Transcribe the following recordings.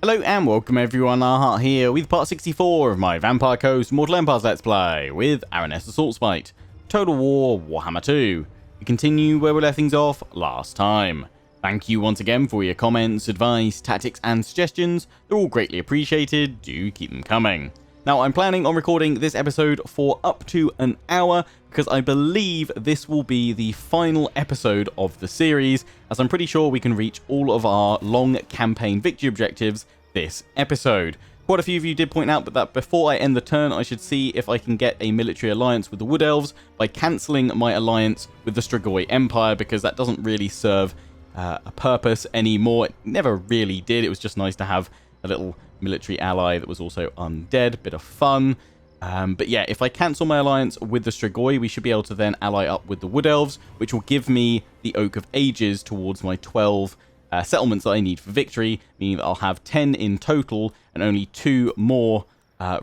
Hello and welcome everyone, Arhart here with part 64 of my Vampire Coast Mortal Empires Let's Play with Aranessa Saltspite, Total War Warhammer 2. We continue where we left things off last time. Thank you once again for your comments, advice, tactics and suggestions. They're all greatly appreciated, do keep them coming. Now I'm planning on recording this episode for up to an hour because I believe this will be the final episode of the series, as I'm pretty sure we can reach all of our long campaign victory objectives this episode. Quite a few of you did point out that before I end the turn I should see if I can get a military alliance with the Wood Elves by cancelling my alliance with the Strigoi Empire, because that doesn't really serve a purpose anymore. It never really did. It was just nice to have a little military ally that was also undead. Bit of fun. But yeah, if I cancel my alliance with the Strigoi, we should be able to then ally up with the Wood Elves, which will give me the Oak of Ages towards my 12 settlements that I need for victory, meaning that I'll have 10 in total and only 2 more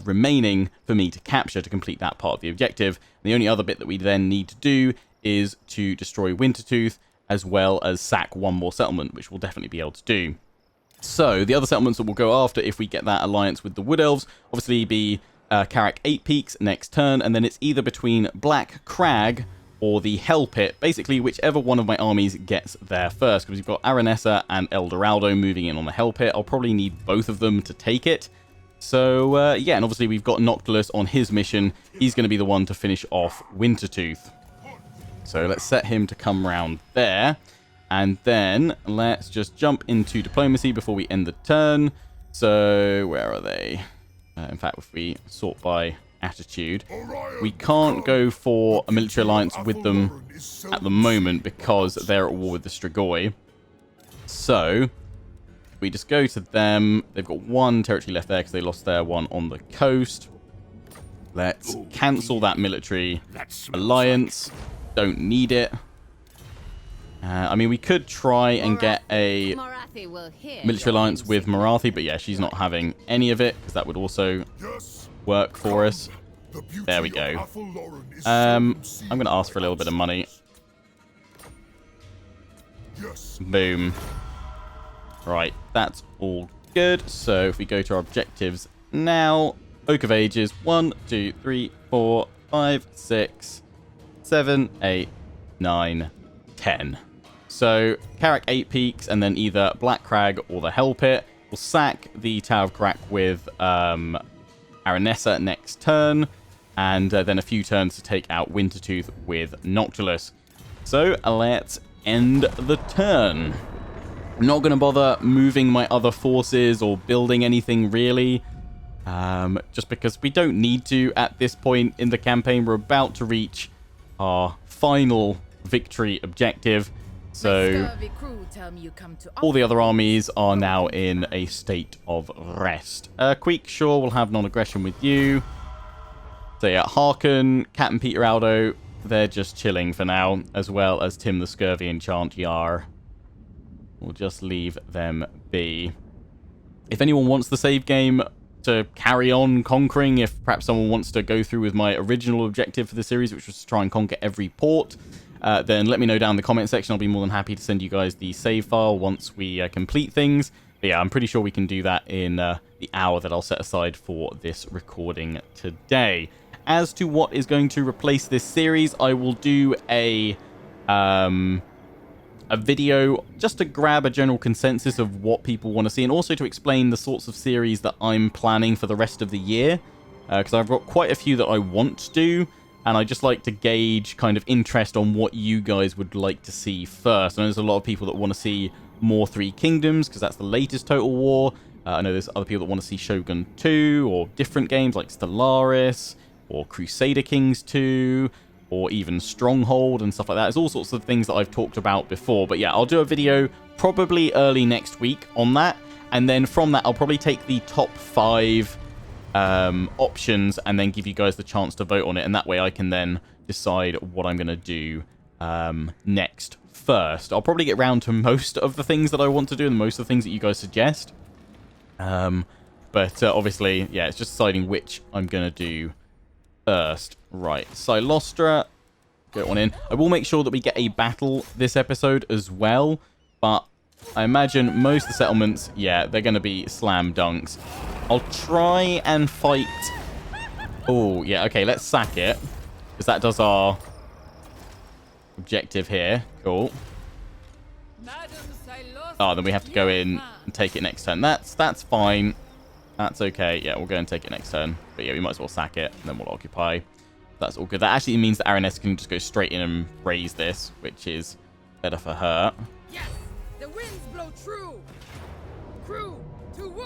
remaining for me to capture to complete that part of the objective. The only other bit that we then need to do is to destroy Wintertooth, as well as sack 1 more settlement, which we'll definitely be able to do. So the other settlements that we'll go after if we get that alliance with the Wood Elves, obviously be Carrack 8 Peaks next turn, and then it's either between Black Crag or the Hell Pit, basically whichever one of my armies gets there first, because we've got Aranessa and El Dorado moving in on the Hell Pit. I'll probably need both of them to take it. So yeah, and obviously we've got Noctilus on his mission. He's going to be the one to finish off Wintertooth. So let's set him to come round there. And then let's just jump into diplomacy before we end the turn. So where are they? In fact, if we sort by attitude, we can't go for a military alliance with them at the moment because they're at war with the Strigoi. So we just go to them. They've got 1 territory left there because they lost their one on the coast. Let's cancel that military alliance. Don't need it. I mean, we could try and get a military alliance with Marathi, but yeah, she's not having any of it, because that would also work for us. There we go. I'm going to ask for a little bit of money. Boom. Right, that's all good. So if we go to our objectives now, Oak of Ages, 1, 2, 3, 4, 5, 6, 7, 8, 9, 10. So, Carrack 8 Peaks, and then either Black Crag or the Hell Pit. We'll sack the Tower of Carrack with Aranessa next turn, and then a few turns to take out Wintertooth with Noctilus. So, let's end the turn. I'm not going to bother moving my other forces or building anything, really. Just because we don't need to at this point in the campaign. We're about to reach our final victory objective. So all the other armies are now in a state of rest. Queek, sure, we'll have non-aggression with you. So yeah, Harken, Captain Peter Aldo, they're just chilling for now, as well as Tim the Scurvy and Chant Yar. We'll just leave them be. If anyone wants the save game to carry on conquering, if perhaps someone wants to go through with my original objective for the series, which was to try and conquer every port, then let me know down in the comment section. I'll be more than happy to send you guys the save file once we complete things. But yeah, I'm pretty sure we can do that in the hour that I'll set aside for this recording today. As to what is going to replace this series, I will do a video just to grab a general consensus of what people want to see, and also to explain the sorts of series that I'm planning for the rest of the year, because I've got quite a few that I want to do, and I just like to gauge kind of interest on what you guys would like to see first. I know there's a lot of people that want to see more Three Kingdoms, because that's the latest Total War. I know there's other people that want to see Shogun 2, or different games like Stellaris, or Crusader Kings 2, or even Stronghold and stuff like that. There's all sorts of things that I've talked about before. But yeah, I'll do a video probably early next week on that. And then from that, I'll probably take the top 5 options and then give you guys the chance to vote on it. And that way I can then decide what I'm going to do next first. I'll probably get round to most of the things that I want to do and most of the things that you guys suggest. But obviously, yeah, it's just deciding which I'm going to do first. Right, Silostra, get one in. I will make sure that we get a battle this episode as well, but I imagine most of the settlements, yeah, they're going to be slam dunks. I'll try and fight... Oh, yeah, okay, let's sack it. Because that does our objective here. Cool. Oh, then we have to go in and take it next turn. That's fine. That's okay. Yeah, we'll go and take it next turn. But yeah, we might as well sack it, and then we'll occupy. That's all good. That actually means that Aranessa can just go straight in and raise this, which is better for her. Yes, the winds blow true. Crew to war.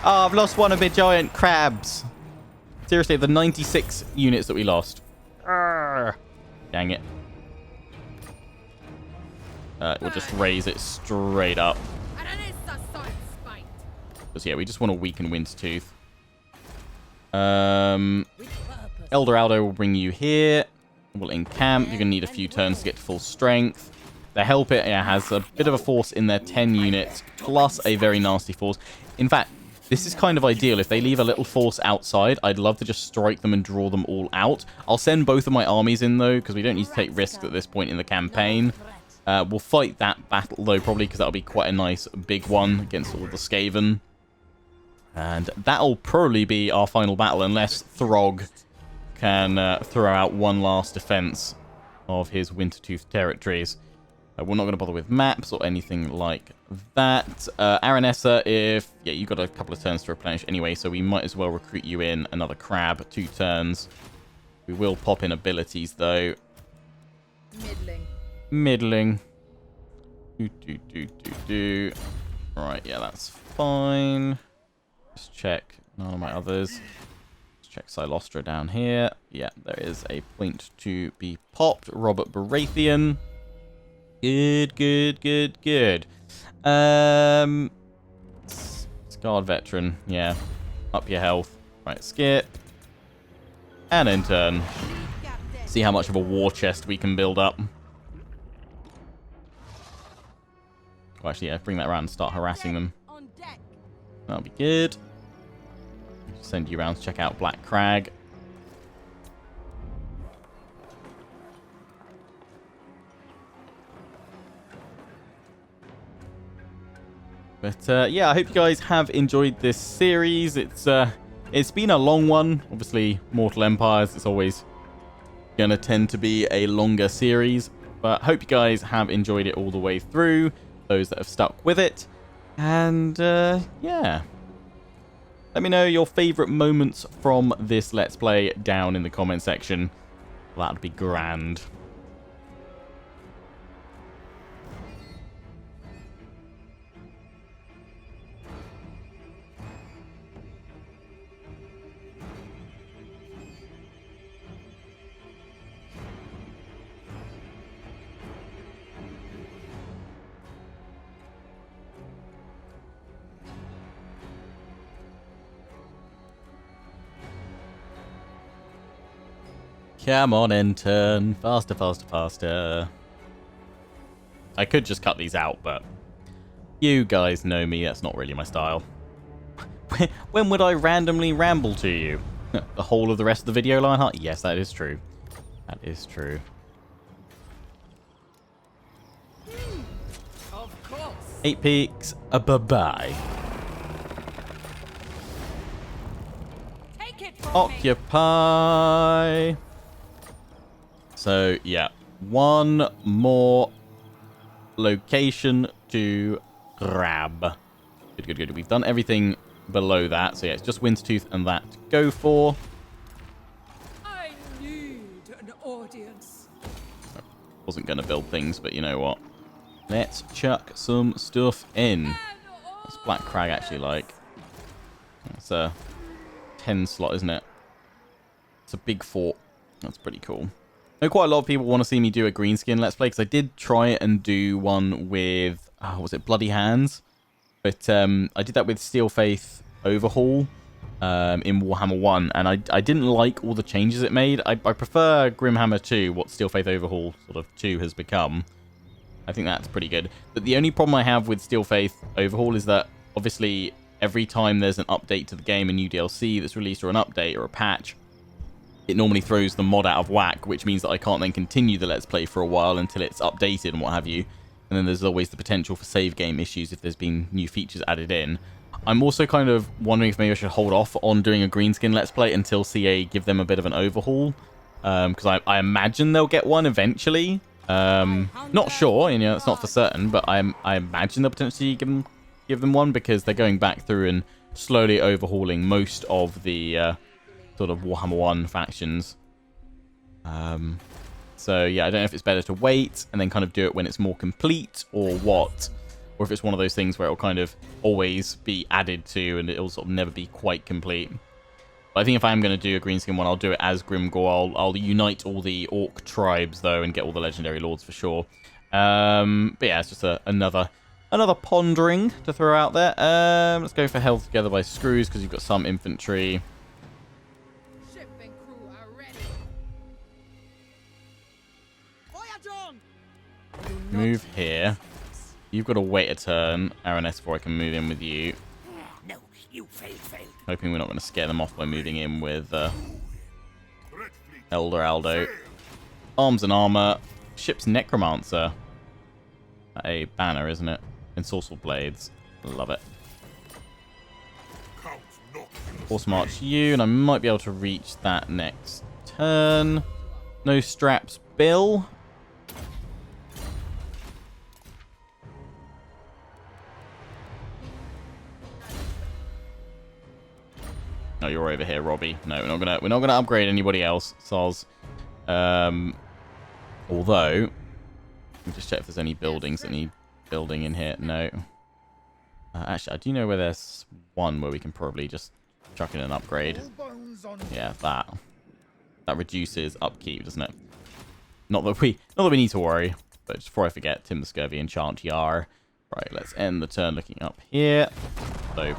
Oh, I've lost one of my giant crabs. Seriously, the 96 units that we lost. Arrgh. Dang it. We'll just raise it straight up. Aranessa Saltspite. Because, yeah, we just want to weaken Windtooth. Elder Aldo will bring you here. We'll encamp. You're going to need a few turns to get to full strength. The Help It has a bit of a force in their 10 units, plus a very nasty force. In fact, this is kind of ideal. If they leave a little force outside, I'd love to just strike them and draw them all out. I'll send both of my armies in, though, because we don't need to take risks at this point in the campaign. We'll fight that battle, though, probably, because that'll be quite a nice big one against all the Skaven. And that'll probably be our final battle, unless Throg can throw out one last defense of his Wintertooth territories. We're not going to bother with maps or anything like that. Aranessa, yeah, you've got a couple of turns to replenish anyway, so we might as well recruit you in another crab, 2 turns. We will pop in abilities, though. Middling. Right, yeah, that's fine. Just check none of my others. Let's check Silostra down here. Yeah, there is a point to be popped. Robert Baratheon. Good. Scarred Veteran. Yeah. Up your health. Right, skip. And in turn. See how much of a war chest we can build up. Oh, actually, yeah, bring that around and start harassing them. That'll be good. Send you around to check out Black Crag. But yeah, I hope you guys have enjoyed this series. It's been a long one. Obviously, Mortal Empires is always going to tend to be a longer series. But I hope you guys have enjoyed it all the way through. Those that have stuck with it. And yeah. Let me know your favourite moments from this Let's Play down in the comment section. That'd be grand. Come on, intern. Faster. I could just cut these out, but you guys know me. That's not really my style. When would I randomly ramble to you? The whole of the rest of the video, Lionheart? Yes, that is true. That is true. Of course. 8 Peaks. Bye-bye. Take it from Occupy. So, yeah. One more location to grab. Good. We've done everything below that. So, yeah, it's just Windtooth and that to go for. I need an audience. Wasn't going to build things, but you know what? Let's chuck some stuff in. What's Black Crag actually like? It's a 10 slot, isn't it? It's a big fort. That's pretty cool. I know quite a lot of people want to see me do a greenskin Let's Play, because I did try it and do one with, was it Bloody Hands? But I did that with Steel Faith Overhaul in Warhammer 1, and I didn't like all the changes it made. I prefer Grimhammer 2, what Steel Faith Overhaul sort of 2 has become. I think that's pretty good. But the only problem I have with Steel Faith Overhaul is that, obviously, every time there's an update to the game, a new DLC that's released, or an update, or a patch, it normally throws the mod out of whack, which means that I can't then continue the Let's Play for a while until it's updated and what have you. And and then there's always the potential for save game issues if there's been new features added in. I'm also kind of wondering if maybe I should hold off on doing a greenskin Let's Play until CA give them a bit of an overhaul, because I imagine they'll get one eventually. Not sure, you know, it's not for certain, but I imagine they'll potentially give them one, because they're going back through and slowly overhauling most of the sort of Warhammer 1 factions. So yeah, I don't know if it's better to wait and then kind of do it when it's more complete or what, or if it's one of those things where it'll kind of always be added to and it'll sort of never be quite complete. But I think if I am going to do a greenskin one, I'll do it as Grimgor. I'll unite all the Orc tribes though and get all the legendary lords for sure. But yeah, it's just another pondering to throw out there. Let's go for Held Together by Screws, because you've got some infantry. Ship and crew are ready. Voyage on! Move here. You've got to wait a turn, Aranessa, before I can move in with you. No, you failed. Hoping we're not going to scare them off by moving in with Elder Aldo. Arms and armor. Ship's Necromancer. A banner, isn't it? Ensorcelled Blades. Love it. Force March you, and I might be able to reach that next turn. No straps, Bill. No, you're over here, Robbie. No, we're not gonna upgrade anybody else, Soz. Although, let me just check if there's any buildings that need building in here. No. Actually, I do know where there's one where we can probably just chuck in an upgrade. Yeah, that reduces upkeep, doesn't it? Not that we need to worry. But just before I forget, Tim the Scurvy enchant Yar. Right, let's end the turn looking up here. So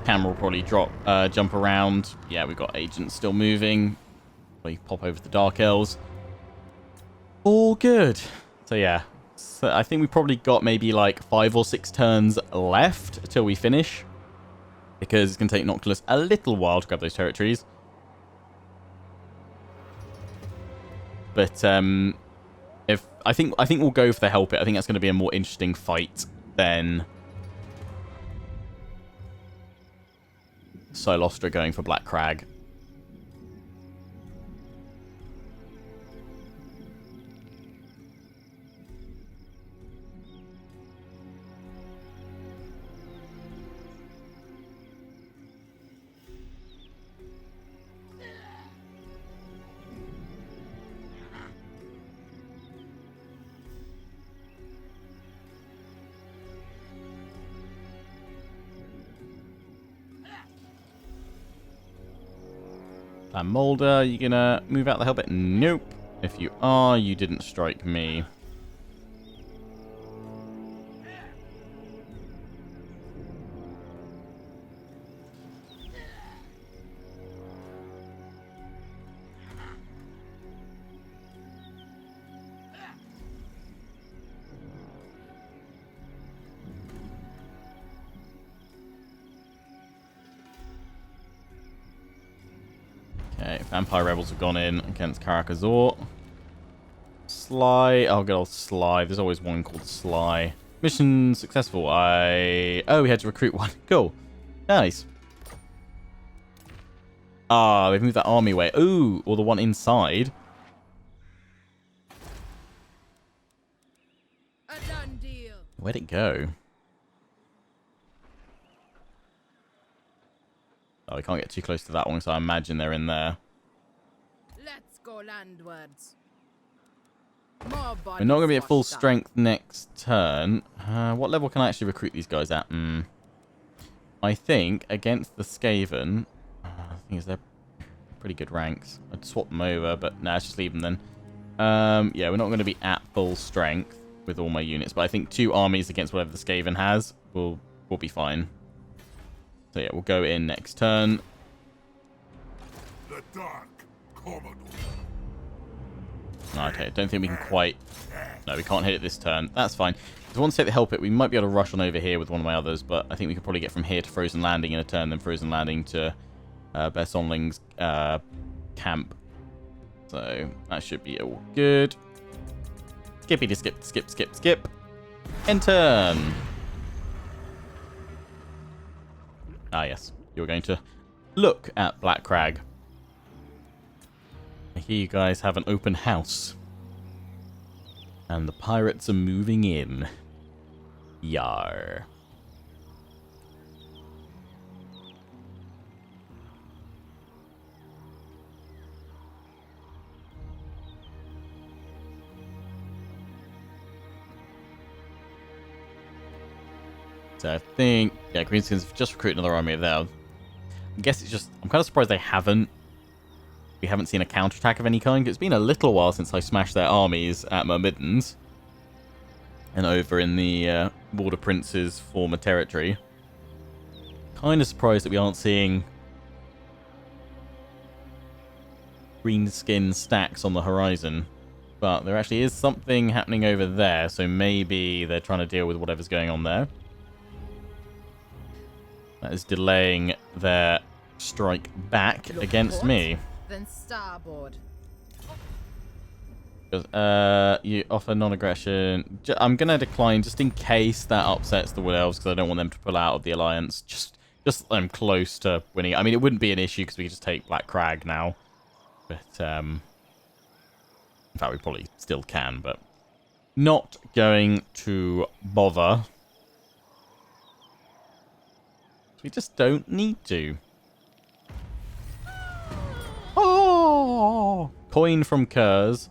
camera will probably jump around. Yeah, we've got agents still moving. We pop over to the Dark Elves. All good. So yeah, so I think we probably got maybe like 5 or 6 turns left until we finish, because it's gonna take Noctilus a little while to grab those territories. But if I think we'll go for the Help It. I think that's going to be a more interesting fight than Silostra going for Black Crag. Plan Molder, you gonna move out the Helpet? Nope. If you are, you didn't strike me. Okay, Vampire Rebels have gone in against Karakazor. Sly. Oh, good old Sly. There's always one called Sly. Mission successful. Oh, we had to recruit one. Cool. Nice. Ah, they've moved that army way. Ooh, or the one inside. A done deal. Where'd it go? Oh, we can't get too close to that one, so I imagine they're in there. Let's go landwards. More bodies We're not going to be at full washed up. strength next turn. What level can I actually recruit these guys at? I think against the Skaven, the thing is they're pretty good ranks. I'd swap them over, but nah, let's just leave them then. Yeah, we're not going to be at full strength with all my units, but I think 2 armies against whatever the Skaven has will be fine. So yeah, we'll go in next turn. The Dark Commodore. Okay, don't think we can quite... No, we can't hit it this turn. That's fine. If I want to take the Help It, we might be able to rush on over here with one of my others, but I think we could probably get from here to Frozen Landing in a turn, then Frozen Landing to Bersonling's camp. So that should be all good. Skippy to skip. End turn. Ah, yes. You're going to look at Black Crag. I hear you guys have an open house. And the pirates are moving in. Yar. So I think, yeah, Greenskins have just recruited another army of theirs. I guess it's just, I'm kind of surprised we haven't seen a counterattack of any kind. It's been a little while since I smashed their armies at Myrmidons. And over in the Border Prince's former territory. Kind of surprised that we aren't seeing greenskin stacks on the horizon. But there actually is something happening over there, so maybe they're trying to deal with whatever's going on there. That is delaying their strike back against me. Then starboard. You offer non-aggression. I'm going to decline just in case that upsets the Wood Elves because I don't want them to pull out of the alliance. Just I'm close to winning. I mean, it wouldn't be an issue because we could just take Black Crag now. But, in fact, we probably still can, but not going to bother. We just don't need to. Oh! Coin from Kurz.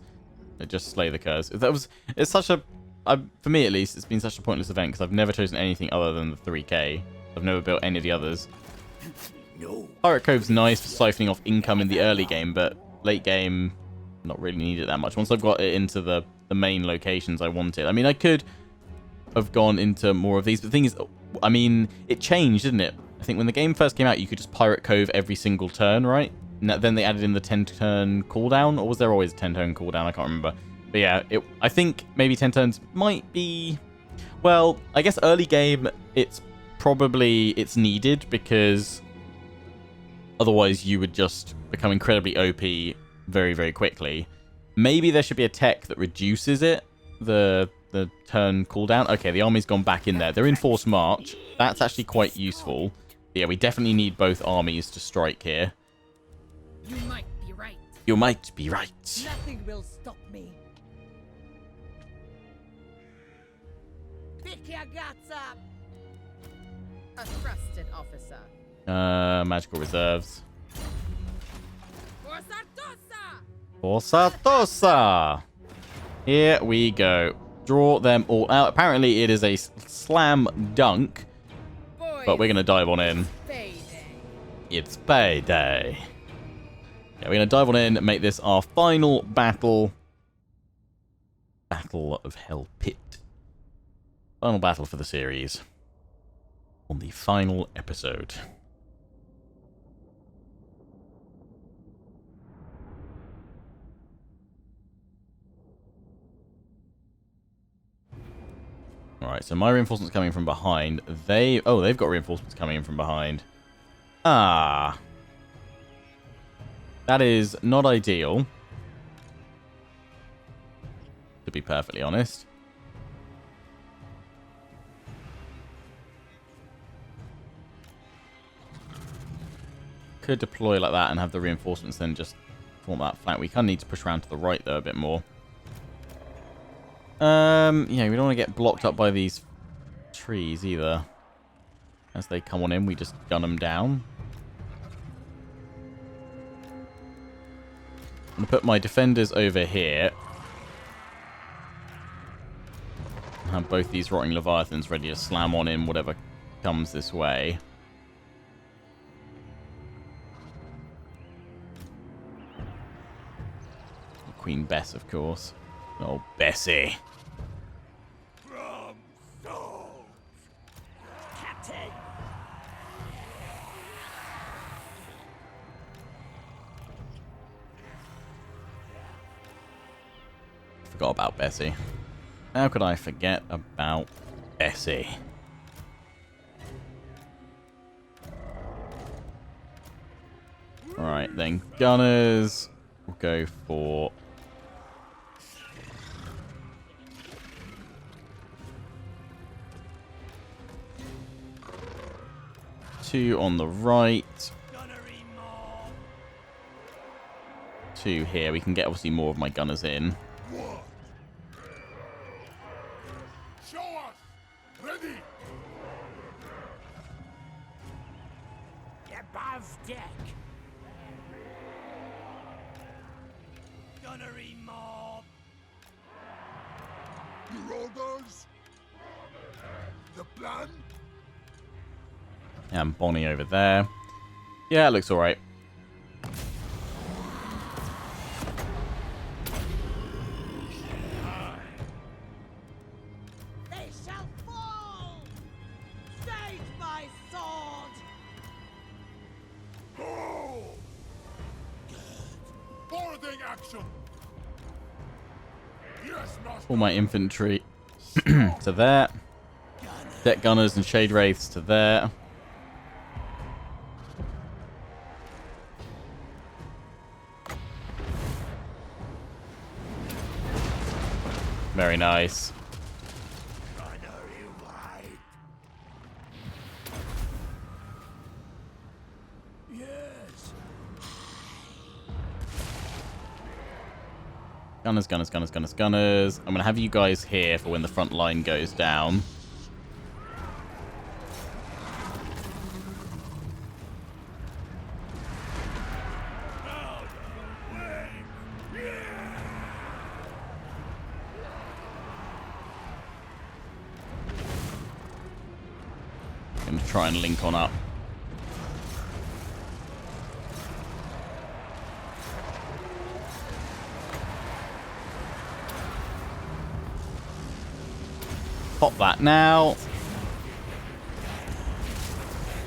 Just slay the Kurz. It's such a, for me at least, it's been such a pointless event because I've never chosen anything other than the 3k. I've never built any of the others. No. Pirate Cove's nice for siphoning off income in the early game, but late game, not really need it that much. Once I've got it into the main locations I wanted. I mean, I could have gone into more of these, but the thing is, I mean, it changed, didn't it? I think when the game first came out, you could just Pirate Cove every single turn, right? Then they added in the 10-turn cooldown, or was there always a 10-turn cooldown? I can't remember. But yeah, I think maybe 10 turns might be... Well, I guess early game, it's needed, because otherwise you would just become incredibly OP very, very quickly. Maybe there should be a tech that reduces it, the turn cooldown. Okay, the army's gone back in there. They're in forced march. That's actually quite useful. But yeah, we definitely need both armies to strike here. You might be right. You might be right. Nothing will stop me. Pick your guts up. A trusted officer. Magical reserves. For Sartosa! For Sartosa! Here we go. Draw them all out. Apparently it is a slam dunk. Boys, But we're going to dive on in. payday. It's payday. Yeah, we're going to dive on in and make this our final battle. Battle of Hell Pit. Final battle for the series. On the final episode. Alright, so my reinforcements coming from behind. They've got reinforcements coming in from behind. Ah. That is not ideal. To be perfectly honest. Could deploy like that and have the reinforcements then just form that flank. We kind of need to push around to the right though a bit more. Yeah, we don't want to get blocked up by these trees either. As they come on in, we just gun them down. I'm going to put my defenders over here. And have both these rotting leviathans ready to slam on in whatever comes this way. Queen Bess, of course. Oh, Bessie. From souls. Captain. Forgot about Bessie. How could I forget about Bessie? Alright, then gunners. We'll go for... 2 on the right. Gunnery mob. 2 here. We can get obviously more of my gunners in. Show us! Ready! Above deck. Gunnery mob. Your orders? The plan? And Bonnie over there. Yeah, it looks alright. They shall fall! Stage my sword! Oh! Boarding action! Yes, master! All my infantry to there. Deck gunners and shade wraiths to there. Very nice. Gunnery right. Yes. Gunners, gunners, gunners, gunners, gunners. I'm going to have you guys here for when the front line goes down. Going to try and link on up. Pop that now.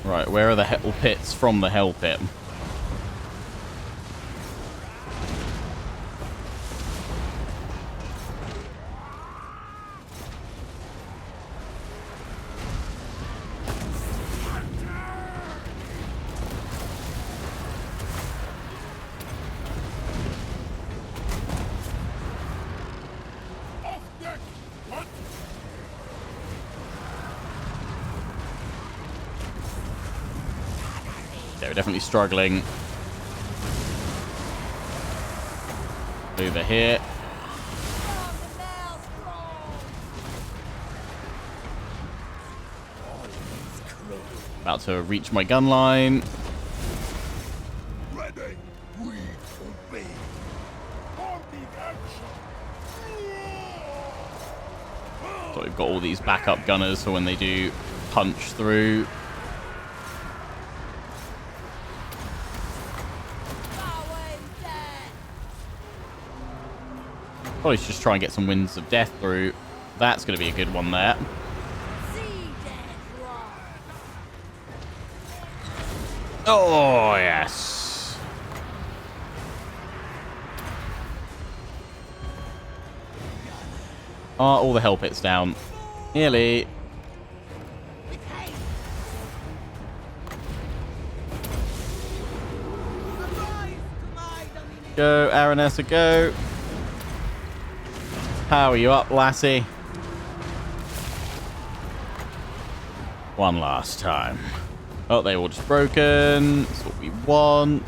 Right, where are the hell pits from the hell pit? Off deck! What? They're definitely struggling. Over here. About to reach my gun line. Ready! We obey! Boarding action! So we've got all these backup gunners for when they do punch through. Probably should just try and get some winds of death through. That's going to be a good one there. Oh, yes. All the hell pits down. Nearly. Go, Aranessa, go. Power you up, lassie. One last time. Oh, they all just broken. That's what we want.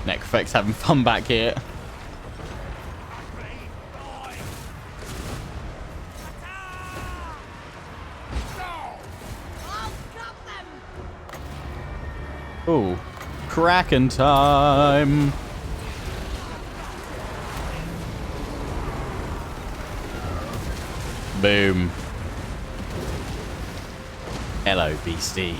Necrofex having fun back here. Ooh, Kraken time. Boom. Hello, beastie.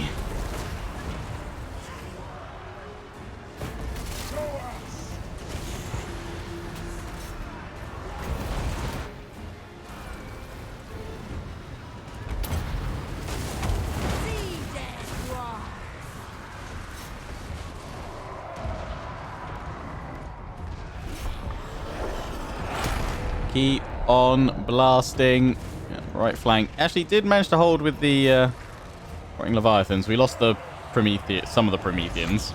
Keep on blasting. Yeah, right flank. Actually, did manage to hold with the Rotting Leviathans. We lost the some of the Prometheans.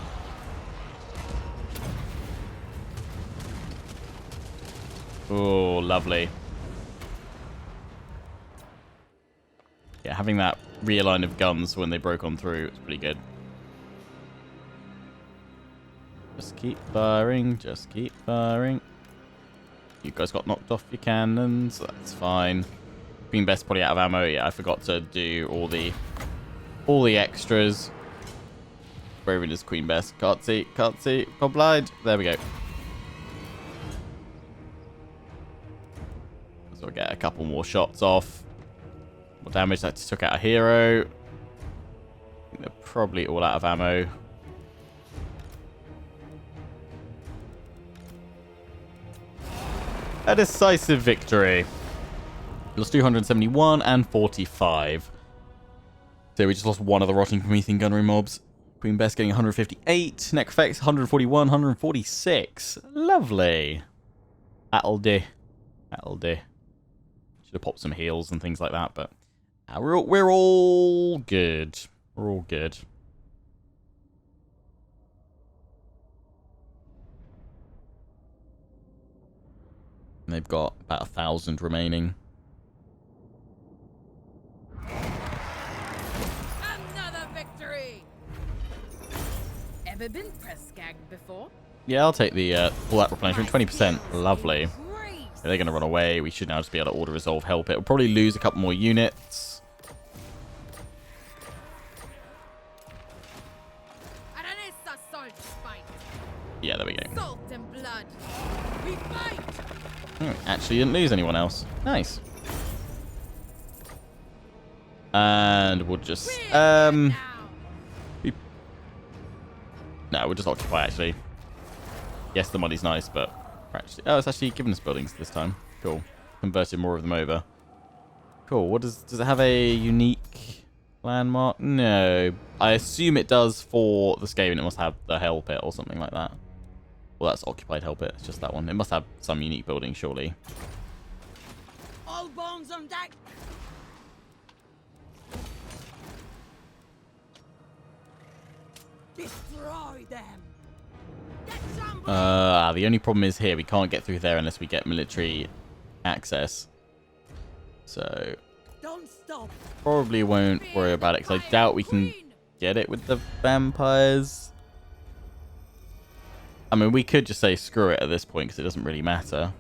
Oh, lovely. Yeah, having that rear line of guns when they broke on through, it's pretty good. Just keep firing, just keep firing. You guys got knocked off your cannons, that's fine. Queen Bess probably out of ammo. Yeah, I forgot to do all the extras. Where even is Queen Bess? Can't see, gone blind. There we go. So we'll get a couple more shots off. More damage. That just took out a hero. I think they're probably all out of ammo. A decisive victory. Lost 271 and 45. So we just lost one of the rotting Promethean gunnery mobs. Queen Bess getting 158. Necrofex 141, 146. Lovely. That'll do. That'll do. Should have popped some heals and things like that, but we're all good. We're all good. And they've got about 1,000 remaining. Another victory! Ever been press gagged before? Yeah, I'll take the all that replenishment. 20%. Lovely. Great. Yeah, they're going to run away. We should now just be able to auto-resolve help it. We'll probably lose a couple more units. Aranessa Saltspite. Yeah, there we go. Salt and blood. We fight! Actually didn't lose anyone else. Nice. And we'll just Now. no, we'll just occupy actually. Yes, the money's nice, but it's actually giving us buildings this time. Cool. Converted more of them over. Cool. What does it have a unique landmark? No. I assume it does for the Skaven. It must have the Hell Pit or something like that. Well, that's occupied Hell Pit. It's just that one. It must have some unique building, surely. All bones on deck. Destroy them. Get some. The only problem is here we can't get through there unless we get military access. So Don't stop. probably won't worry about it because I doubt we can get it with the vampires. I mean, we could just say screw it at this point because it doesn't really matter.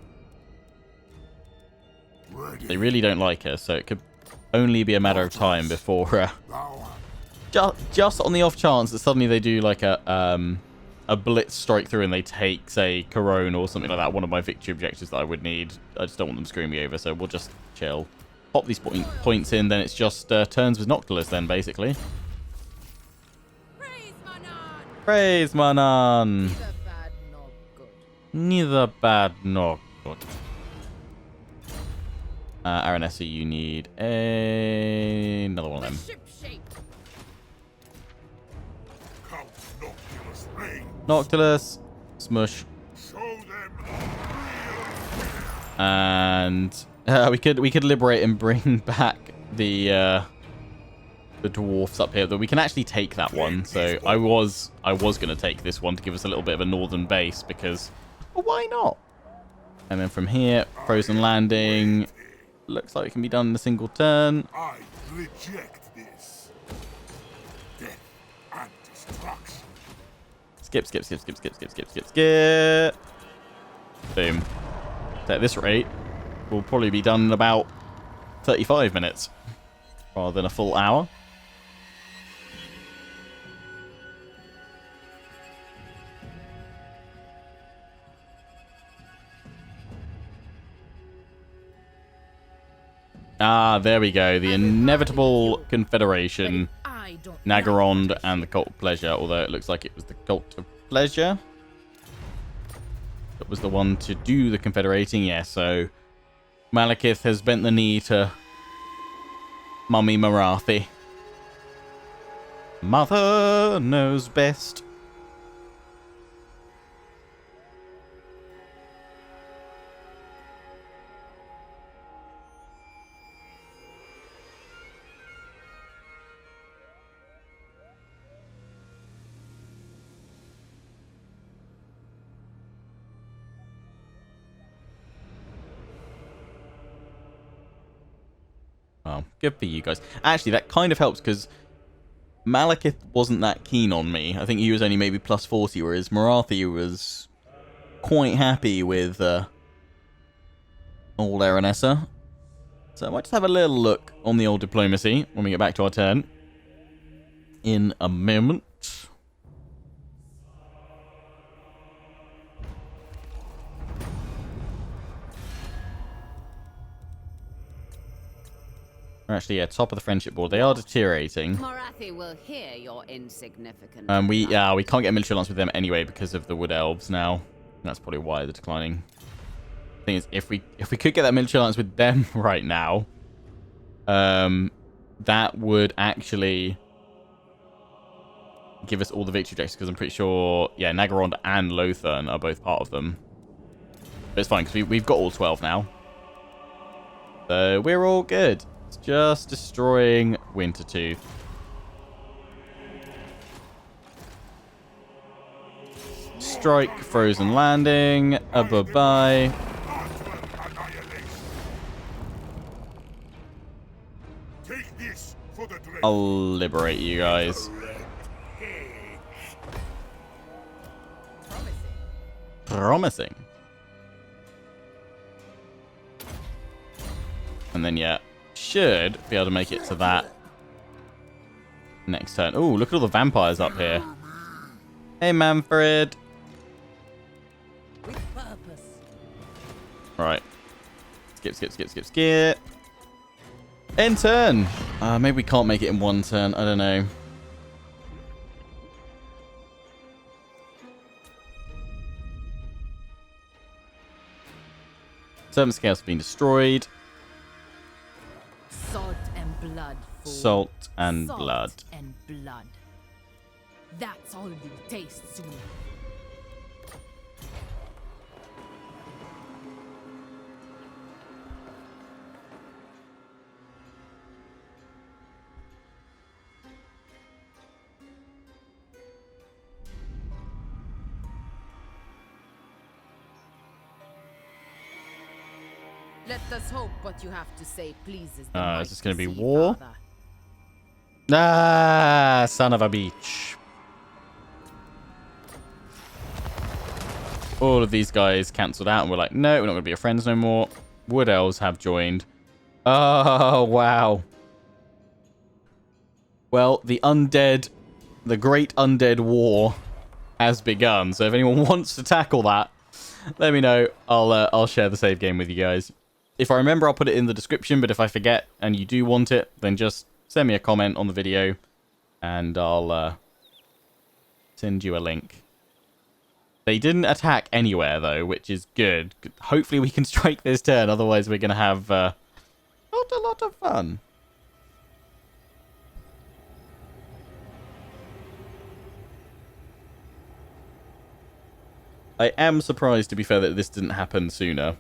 They really don't like us, so it could only be a matter of time before just on the off chance that suddenly they do like a blitz strike through and they take, say, Corone or something like that, one of my victory objectives that I would need. I just don't want them screwing me over, so we'll just chill. Pop these points in, then it's just turns with Noctilus then, basically. Praise Manan. Praise Manan! Neither bad nor good. Neither bad nor good. Aranessa, you need another one of them. Ship shape. Count Noctilus reign. Noctilus, smush, Show them. and we could liberate and bring back the dwarfs up here. Though we can actually take that one. So I was gonna take this one to give us a little bit of a northern base because, well, why not? And then from here, frozen landing. Looks like it can be done in a single turn. I reject this. Death and destruction. Skip, skip, skip, skip, skip, skip, skip, skip, skip. Boom. So at this rate, we'll probably be done in about 35 minutes rather than a full hour. Ah, there we go. The inevitable confederation. I don't Nagarond and the Cult of Pleasure, although it looks like it was the Cult of Pleasure that was the one to do the confederating. Yeah, so Malekith has bent the knee to Mummy Marathi. Mother knows best. Well, good for you guys. Actually, that kind of helps because Malekith wasn't that keen on me. I think he was only maybe plus 40, whereas Marathi was quite happy with old Aranessa. So I might just have a little look on the old diplomacy when we get back to our turn in a moment. We're actually at top of the friendship board. They are deteriorating. Marathi will hear your insignificant. We can't get a military alliance with them anyway because of the wood elves now. That's probably why they're declining. Thing is, if we could get that military alliance with them right now, that would actually give us all the victory objectives because I'm pretty sure, yeah, Nagarond and Lothern are both part of them. But it's fine because we've got all 12 now, so we're all good. It's just destroying Wintertooth. Strike Frozen Landing. Bye-bye. Take this for the dread. I'll liberate you guys. Promising. And then, yeah, should be able to make it to that next turn. Oh, look at all the vampires up here. Hey, Manfred. With purpose. Right. Skip. End turn. Maybe we can't make it in one turn. I don't know. Servant scales have been destroyed. Salt and blood. Fool. Salt and blood. Salt and blood. That's all you taste soon. Let us hope what you have to say pleases the Is this going to be mighty war? Father. Ah, son of a beach. All of these guys cancelled out and we're like, no, we're not going to be your friends no more. Wood elves have joined. Oh, wow. Well, the great undead war has begun. So if anyone wants to tackle that, let me know. I'll share the save game with you guys. If I remember, I'll put it in the description, but if I forget and you do want it, then just send me a comment on the video and I'll send you a link. They didn't attack anywhere, though, which is good. Hopefully we can strike this turn, otherwise we're going to have not a lot of fun. I am surprised, to be fair, that this didn't happen sooner.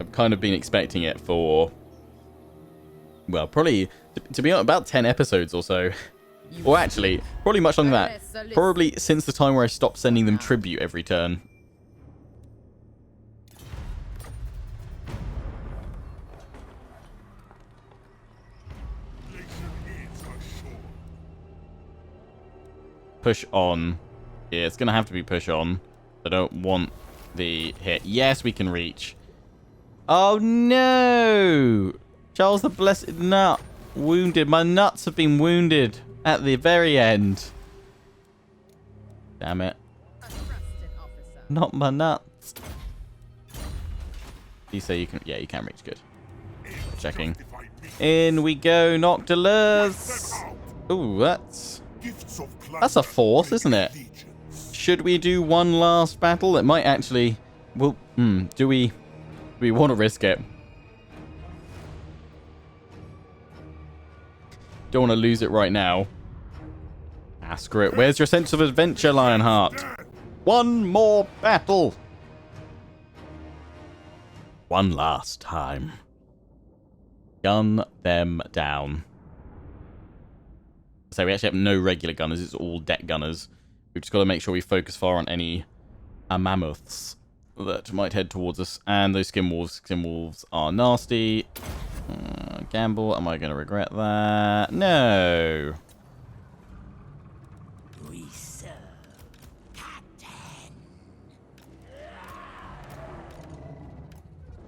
I've kind of been expecting it for, well, probably, to be honest, about 10 episodes or so. Or actually, probably much longer than that. Probably since the time where I stopped sending them tribute every turn. Push on. Yeah, it's going to have to be push on. I don't want the hit. Yes, we can reach. Oh, no! Charles the Blessed Nut. Wounded. My nuts have been wounded at the very end. Damn it. Not my nuts. You say you can... Yeah, you can reach. Good. Checking. In we go, Noctilus. Ooh, that's a force, isn't it? Should we do one last battle? It might actually... Well, do we want to risk it? Don't want to lose it right now. Ah, screw it. Where's your sense of adventure, Lionheart? One more battle. One last time. Gun them down. So we actually have no regular gunners. It's all deck gunners. We've just got to make sure we focus fire on any mammoths that might head towards us. And those skin wolves. Skin wolves are nasty. a gamble. Am I going to regret that? No. We serve, Captain.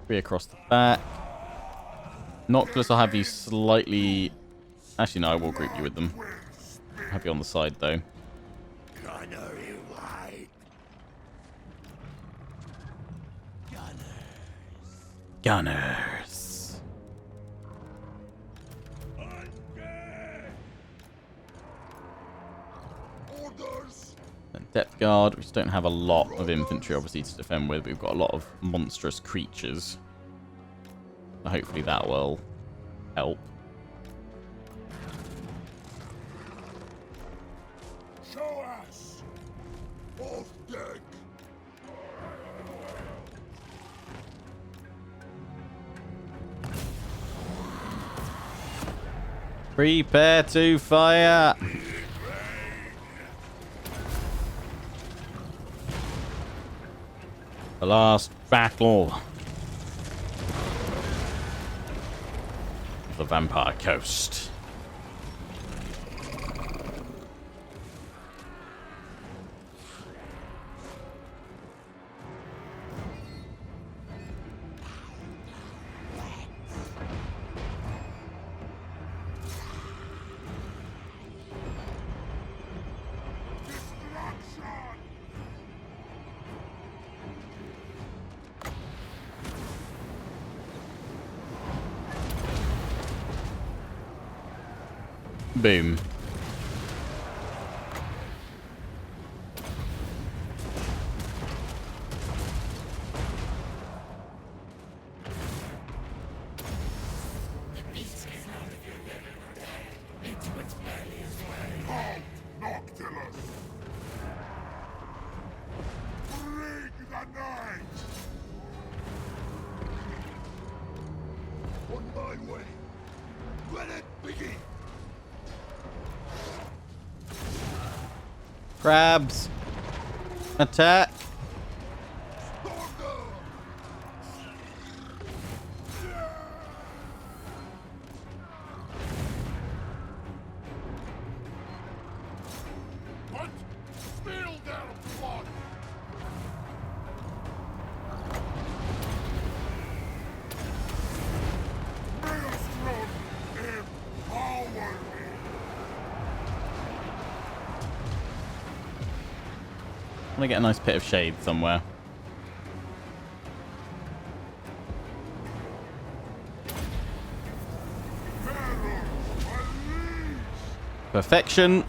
3 across the back. Noctilus, I'll have you slightly... Actually, no, I will group you with them. I'll have you on the side, though. Gunnery right. Gunners. Gunners. Orders. And depth guard. We just don't have a lot of infantry, obviously, to defend with. We've got a lot of monstrous creatures. So hopefully that will help. Show us. Off deck. Prepare to fire. The last battle of the Vampire Coast. Boom. Halt, Noctilus. Bring the night. On my way. Let it begin. Crabs. Attack. What? Spill their blood. Maelstrom, empower me. I'm gonna get a nice pit of shade somewhere. Perfection.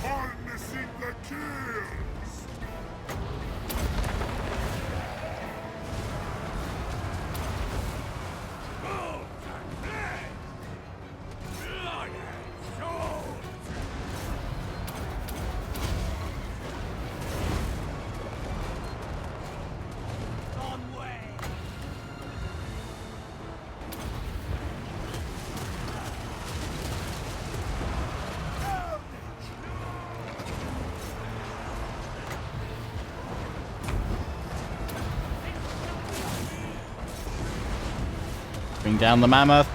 Harnessing the kills. Bring down the mammoth.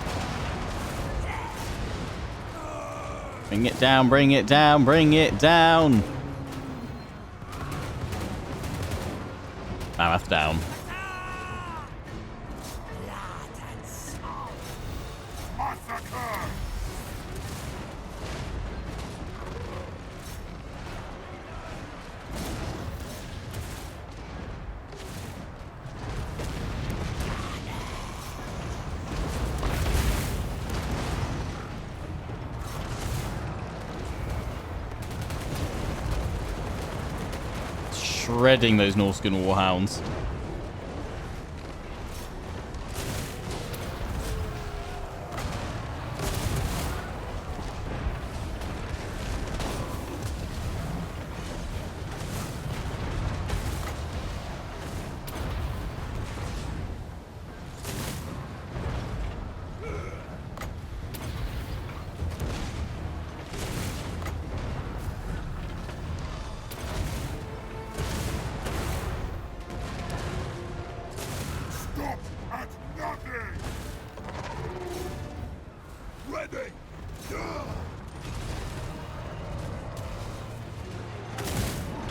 Bring it down, bring it down, bring it down. Mammoth down. Massacre. Shredding those Norscan warhounds.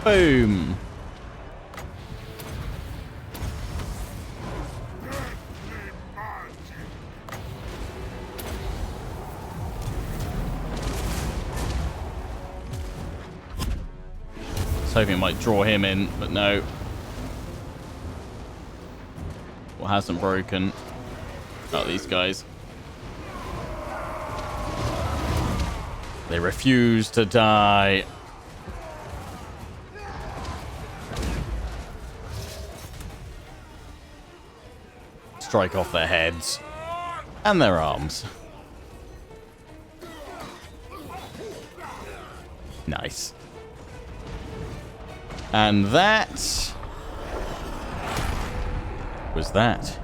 Boom. I was hoping it might draw him in, but no. What hasn't broken? Oh, these guys. They refuse to die. Strike off their heads and their arms. Nice. And that was that.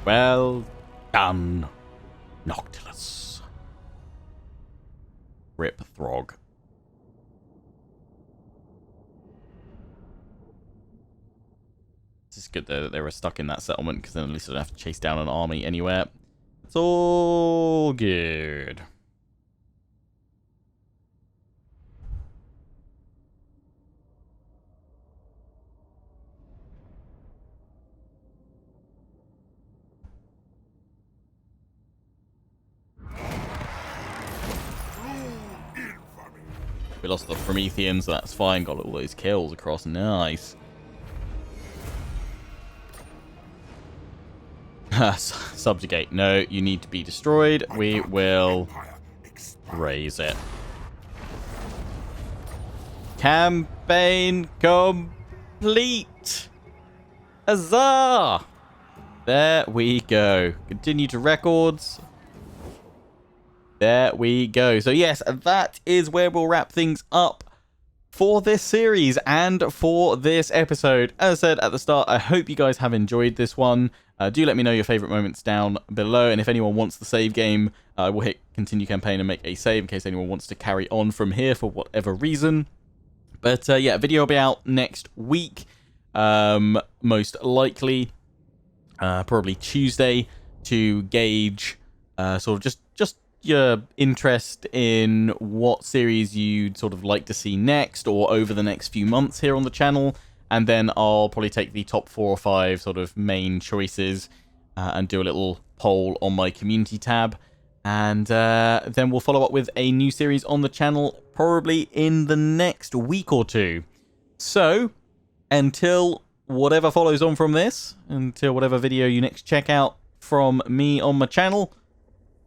Well done, Noctilus. Rip Throg. It's good that they were stuck in that settlement, because then at least I don't have to chase down an army anywhere. It's all good. We lost the Prometheans, so that's fine. Got all those kills across. Nice. Subjugate. No, you need to be destroyed. We will raise it. Campaign complete. Huzzah! There we go. Continue to records. There we go. So yes, that is where we'll wrap things up for this series and for this episode. As I said at the start, I hope you guys have enjoyed this one. Do let me know your favourite moments down below, and if anyone wants the save game, I will hit continue campaign and make a save in case anyone wants to carry on from here for whatever reason. But yeah, video will be out next week, most likely, probably Tuesday, to gauge sort of just your interest in what series you'd sort of like to see next or over the next few months here on the channel. And then I'll probably take the top 4 or 5 sort of main choices and do a little poll on my community tab. And then we'll follow up with a new series on the channel probably in the next week or two. So until whatever follows on from this, until whatever video you next check out from me on my channel,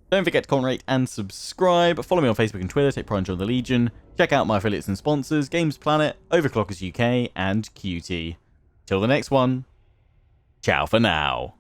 don't forget to comment, rate, and subscribe. Follow me on Facebook and Twitter. Take pride and join the Legion. Check out my affiliates and sponsors, Games Planet, Overclockers UK, and QT. Till the next one, ciao for now.